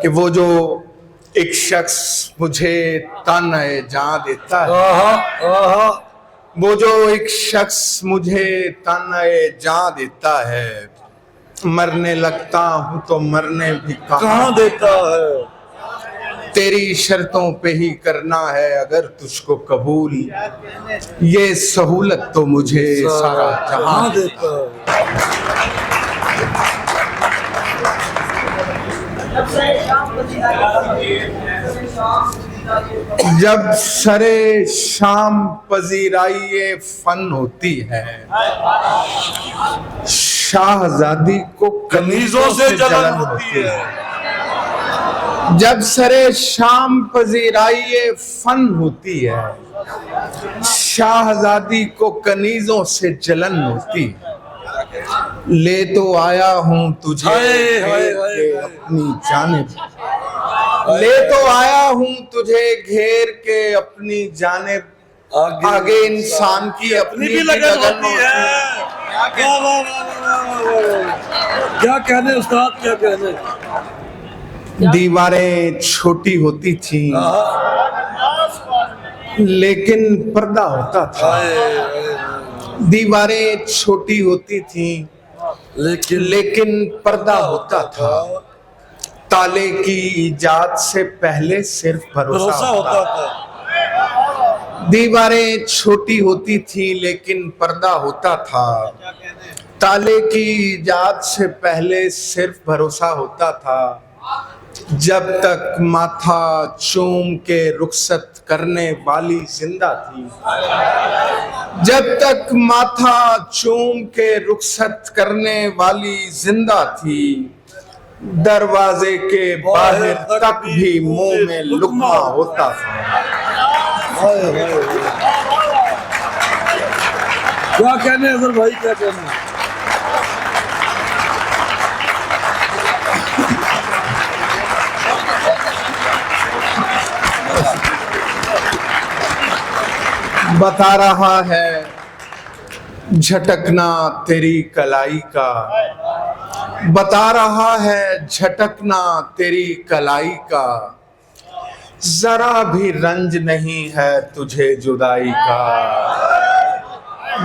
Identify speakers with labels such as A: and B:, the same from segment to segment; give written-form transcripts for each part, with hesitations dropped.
A: कि वो जो एक शख्स मुझे ताने जान देता है, वो जो एक शख्स मुझे ताने जान देता है, मरने लगता हूँ तो मरने भी कहाँ देता है। तेरी शर्तों पे ही करना है अगर तुझको कबूल, ये सहूलत तो मुझे सारा जहां देता है। जब सरे शाम पजीराई फन होती है, शाहजादी को कनीजों से जलन होती है। जब सरे शाम पजीराई फन होती है, शाहजादी को कनीजों से जलन होती है। ले तो आया हूँ तुझे अपनी जानिब, ले तो आया हूँ तुझे घेर के अपनी जानिब। आगे इंसान की अपनी भी लगन होती है।
B: क्या कहने उस्ताद, क्या कहने।
A: दीवारें छोटी होती थी लेकिन पर्दा होता था। दीवारें छोटी होती थी लेकिन पर्दा होता था। ताले की इजाद से पहले सिर्फ भरोसा होता था। दीवारें छोटी होती थी लेकिन पर्दा होता था। ताले की इजाद से पहले सिर्फ भरोसा होता था। जब तक माथा चूम के रुखसत करने वाली जिंदा थी, जब तक माथा चूम के रुखसत करने वाली जिंदा थी, दरवाजे के बाहर तक भी मुंह में लुकमा होता था।
B: क्या कहने अजहर भाई, क्या कहने।
A: बता रहा है झटकना तेरी कलाई का, बता रहा है झटकना तेरी कलाई का। जरा भी रंज नहीं है तुझे जुदाई का।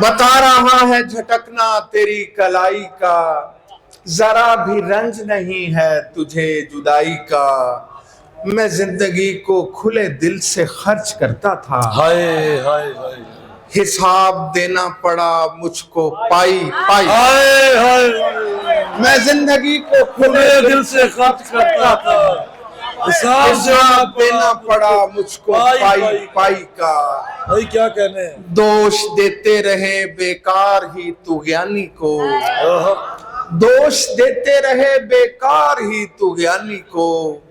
A: बता रहा है झटकना तेरी कलाई का, जरा भी रंज नहीं है तुझे जुदाई का। मैं जिंदगी को खुले दिल से खर्च करता था।
B: हाय हाय हाय,
A: हिसाब देना पड़ा मुझको पाई पाई।
B: हाय हाय,
A: मैं जिंदगी को खुले दिल से खर्च करता था। हिसाब देना पड़ा मुझको पाई पाई का।
B: भाई क्या कहने।
A: दोष देते रहे बेकार ही तू ज्ञानी को, दोष देते रहे बेकार ही तू ज्ञानी को।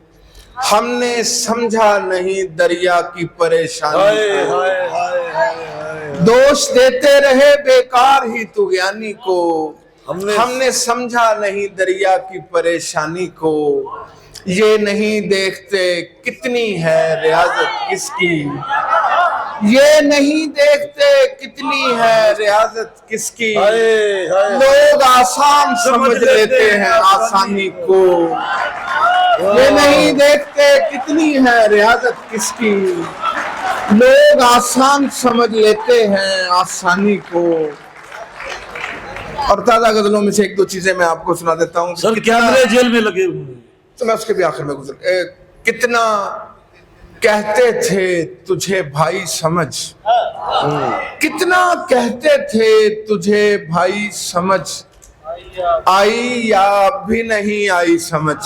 A: हमने समझा नहीं दरिया की परेशानी को। दोष देते रहे बेकार ही तू ज्ञानी को। हमने समझा नहीं दरिया की परेशानी को। ये नहीं देखते कितनी है रियाजत किसकी, ये नहीं देखते कितनी है रियाजत किसकी। लोग आसान समझ लेते हैं आसानी को। ये नहीं देखते कितनी है रियाजत किसकी। लोग आसान समझ लेते हैं आसानी को। और ताजा गजलों में से एक दो चीजें मैं आपको सुना देता हूँ।
B: सर कैमरे जेल में लगे हुए,
A: तो मैं उसके भी आखिर में कितना कहते थे तुझे भाई समझ, कितना कहते थे तुझे भाई समझ, आई या भी नहीं आई समझ।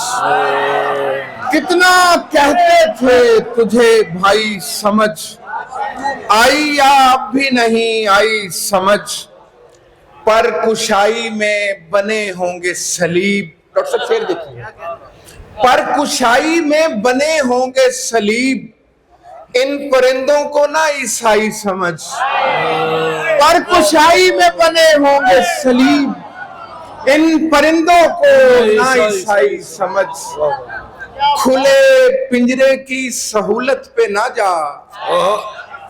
A: कितना कहते थे तुझे भाई समझ, आई या भी नहीं आई समझ। पर कुशाई में बने होंगे सलीब। डॉक्टर साहब शेर देखिए, पर कुशाई में बने होंगे सलीब, इन परिंदों को ना ईसाई समझ। पर कुशाई में बने होंगे सलीब, इन परिंदों को ना ईसाई समझ। खुले पिंजरे की सहूलत पे ना जा,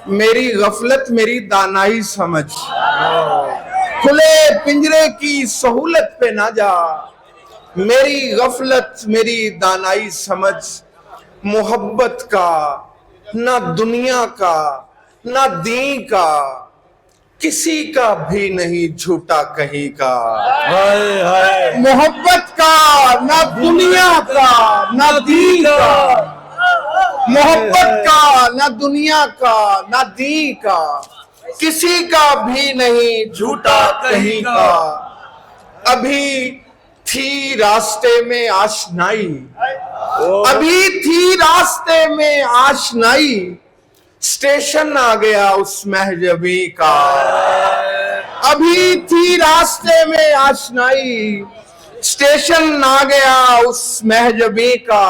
A: मेरी गफलत मेरी दानाई समझ। खुले पिंजरे की सहूलत पे ना जा, मेरी गफलत मेरी दानाई समझ, मोहब्बत का ना दुनिया का ना दीन का, किसी का भी नहीं झूठा कहीं का।
B: हाय हाय
A: मोहब्बत का ना दुनिया का ना दीन का, मोहब्बत का ना दुनिया का ना दीन का, किसी का भी नहीं झूठा कहीं का। अभी थी रास्ते में आशनाई, अभी थी रास्ते में आशनाई, स्टेशन आ गया उस महजबी का। अभी थी रास्ते में आशनाई, स्टेशन आ गया उस महजबी का।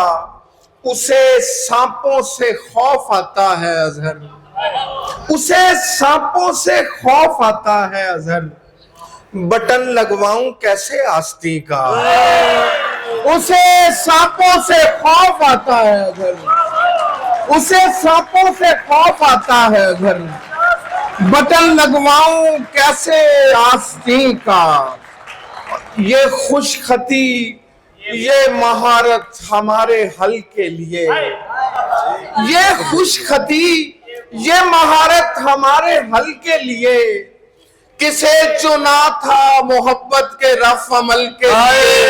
A: उसे सांपों से खौफ आता है अजहर, उसे सांपों से खौफ आता है अजहर, बटन लगवाऊं कैसे आस्तीन का। उसे सांपों से खौफ आता है अजहर, उसे सांपों से खौफ आता है अजहर, बटन लगवाऊं कैसे आस्तीन का। ये खुशखती ये महारत हमारे हल के लिए, ये खुशखती ये महारत हमारे हल के लिए, किसे चुना था मोहब्बत के रफ अमल के लिए।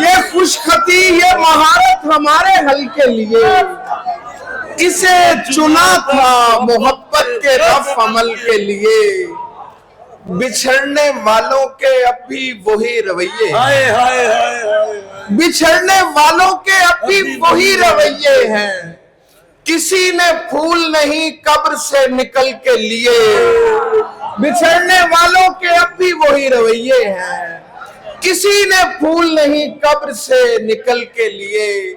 A: ये खुशखती ये महारत हमारे हल के लिए, किसे चुना था मोहब्बत के रफ अमल के लिए। बिछड़ने वालों के अब भी वही रवैये,
B: हाय हाय हाय
A: बिछड़ने वालों के अब भी वही रवैये हैं, किसी ने फूल नहीं कब्र से निकल के लिए। बिछड़ने वालों के अब भी वही रवैये हैं, किसी ने फूल नहीं कब्र से निकल के लिए।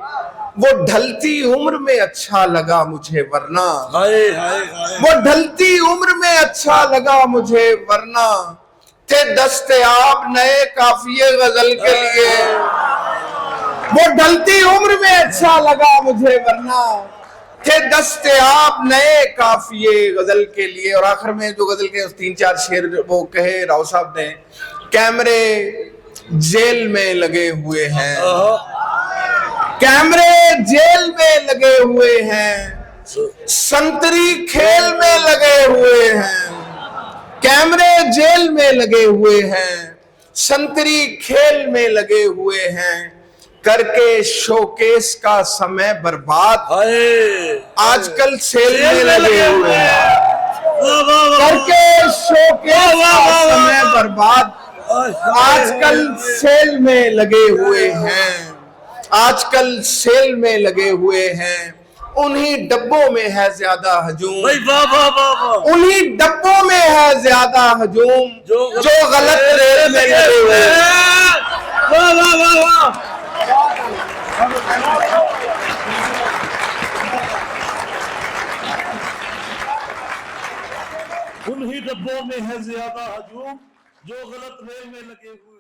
A: वो ढलती उम्र में अच्छा लगा मुझे वरना,
B: हाय हाय हाय
A: वो ढलती उम्र में अच्छा लगा मुझे वरना, थे दस्तयाब नए काफिये गजल के लिए। वो ढलती उम्र में अच्छा लगा मुझे वरना, थे दस्तयाब नए काफिये गजल के लिए। और आखिर में जो गजल के 3-4 शेर वो कहे राव साहब ने, कैमरे जेल में लगे हुए हैं, कैमरे जेल में लगे हुए हैं, संतरी खेल में लगे हुए हैं, कैमरे जेल में लगे हुए हैं, संतरी खेल में लगे हुए हैं, करके शोकेस का समय बर्बाद
B: हाय
A: आजकल सेल में लगे हुए हैं, करके शोकेस का समय बर्बाद आजकल सेल में लगे हुए हैं, आजकल सेल में लगे हुए हैं। उन्हीं डब्बों में है ज्यादा हजूम,
B: भाई वाह वाह वाह वाह
A: उन्हीं डब्बों में है ज्यादा हजूम, जो गलत रेल में लगे हुए हैं।
B: वाह वाह वाह वाह उन्हीं डब्बों में है ज्यादा हजूम, जो गलत रेल में लगे हुए।